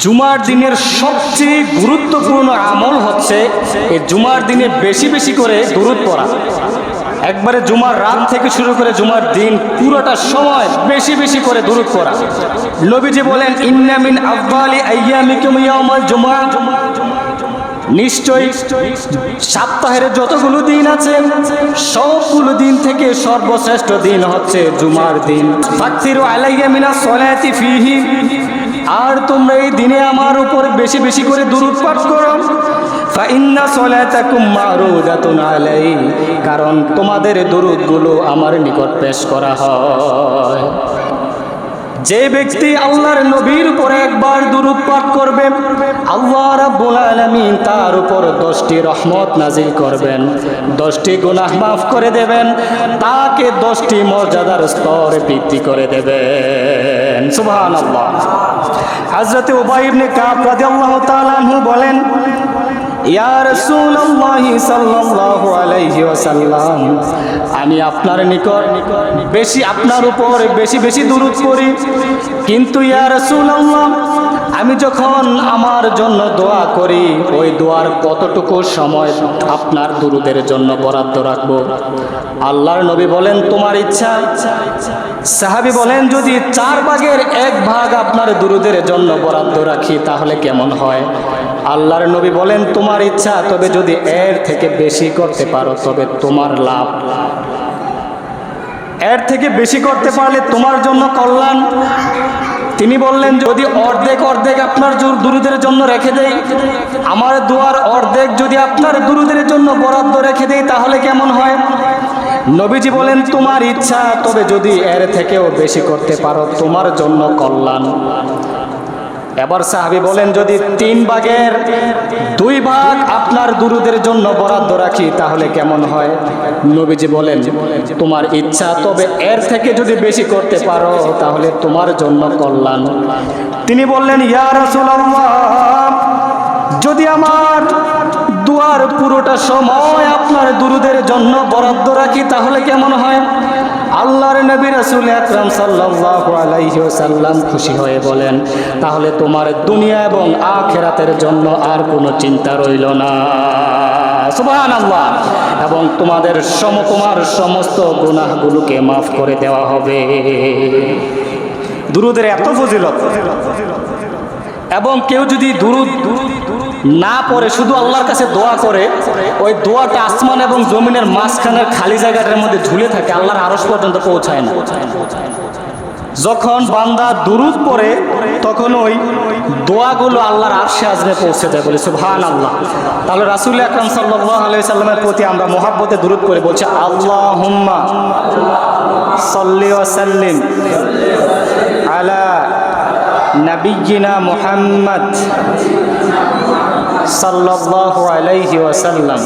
জুমার দিনের সবচেয়ে গুরুত্বপূর্ণ আমল হচ্ছে এই জুমার দিনে বেশি বেশি করে দুরূদ পড়া। একবারে জুমার রাত থেকে শুরু করে জুমার দিন পুরোটা সময় বেশি বেশি করে দুরূদ পড়া। নবীজি বলেন, ইন্না মিন আফদালি আইয়ামিকুম ইয়াউমুল জুমআহ, নিশ্চয়ই সপ্তাহের যতগুলো দিন আছে সবগুলো দিন থেকে সর্বশ্রেষ্ঠ দিন হচ্ছে জুমার দিন। ফাকসিরু আলাইয়া মিনাস সলাতি ফিহি, আর তোমরা এই দিনে আমার উপর বেশি বেশি করে দুরূদ পাঠ করো। ফাইন্না সলাতাকুম মারুদাতুন আলাই, কারণ তোমাদের দুরূদগুলো আমার নিকট পেশ করা হয়। যে ব্যক্তি আল্লাহর নবীর উপর একবার দুরূদ পাঠ করবে, আল্লাহ রাব্বুল আলামিন তার উপর 10টি রহমত নাজিল করবেন, 10টি গুনাহ মাফ করে দেবেন, তাকে 10টি মর্যাদার স্তর বৃদ্ধি করে দেবেন। সুবহানাল্লাহ। হযরত উবাই ইবনে কাব রাদিয়াল্লাহু তাআলা আনহু বলেন, ইয়া রাসূলুল্লাহ সাল্লাল্লাহু আলাইহি ওয়াসাল্লাম, আমি আপনার নিকট আপনার উপর বেশি বেশি দুরূদ পড়ি, কিন্তু ইয়া রাসূলুল্লাহ আমি যখন আমার জন্য দোয়া করি ওই দোয়ার কতটুকু সময় আপনার দুরূদের জন্য বরাদ্দ রাখবো? আল্লাহর নবী বলেন, তোমার ইচ্ছা। সাহাবী বলেন, যদি 4 ভাগের 1 ভাগ আপনার দুরূদের জন্য বরাদ্দ রাখি তাহলে কেমন হয়? আল্লাহর নবী বলেন, তোমার ইচ্ছা, তবে যদি এর থেকে বেশি করতে পারো তবে তোমার লাভ, এর থেকে বেশি করতে পারলে তোমার জন্য কল্যাণ। তিনি বললেন, যদি অর্ধেক অর্ধেক আপনার দুরূদের জন্য রেখে দেই, আমার দোয়ার অর্ধেক যদি আপনার দুরূদের জন্য বরাদ্দ রেখে দেই তাহলে কেমন হয়? নবীজি বলেন, তোমার ইচ্ছা, তবে যদি এর থেকেও বেশি করতে পারো তোমার জন্য কল্যাণ। এবার সাহাবী বলেন, যদি 3 ভাগের 2 ভাগ আপনার দুরূদের জন্য বরাদ্দ রাখি তাহলে কেমন হয়? নবীজি বলেন, তোমার ইচ্ছা, তবে এর থেকে যদি বেশি করতে পারো তাহলে তোমার জন্য কল্যাণ। তিনি বললেন, ইয়া রাসূলুল্লাহ, যদি আমার দুয়ার পুরোটা সময় আপনার দুরূদের জন্য বরাদ্দ রাখি তাহলে কেমন হয়? আল্লাহর নবী রাসূল আকরাম সাল্লাল্লাহু আলাইহি ওয়াসাল্লাম খুশি হয়ে বলেন, তাহলে তোমার দুনিয়া এবং আখিরাতের জন্য আর কোনো চিন্তা রইল না। সুবহানাল্লাহ। এবং তোমার সমস্ত গুনাহগুলোকে মাফ করে দেওয়া হবে। দুরূদের এত ফজিলত, এবং কেউ যদি দুরূদ না পড়ে শুধু আল্লাহর কাছে দোয়া করে, ওই দোয়াটা আসমান এবং জমিনের মাঝখানের খালি জায়গাটার মধ্যে ঝুলে থাকে, আল্লাহর আরশ পর্যন্ত পৌঁছায় না। যখন বান্দা দুরূদ পড়ে তখন ওই দোয়াগুলো আল্লাহর আরশে আজমে পৌঁছে যায়, বলে সুবহানাল্লাহ। তাহলে রাসূল আকরাম সাল্লাল্লাহু আলাইহি সাল্লামের প্রতি আমরা মহব্বতে দুরূদ পড়ে বলছি, আল্লাহুম্মা সাল্লি ওয়া সাল্লিম আলা নাবিয়্যিনা মুহাম্মদ সাল্লাল্লাহু আলাইহি ওয়াসাল্লাম।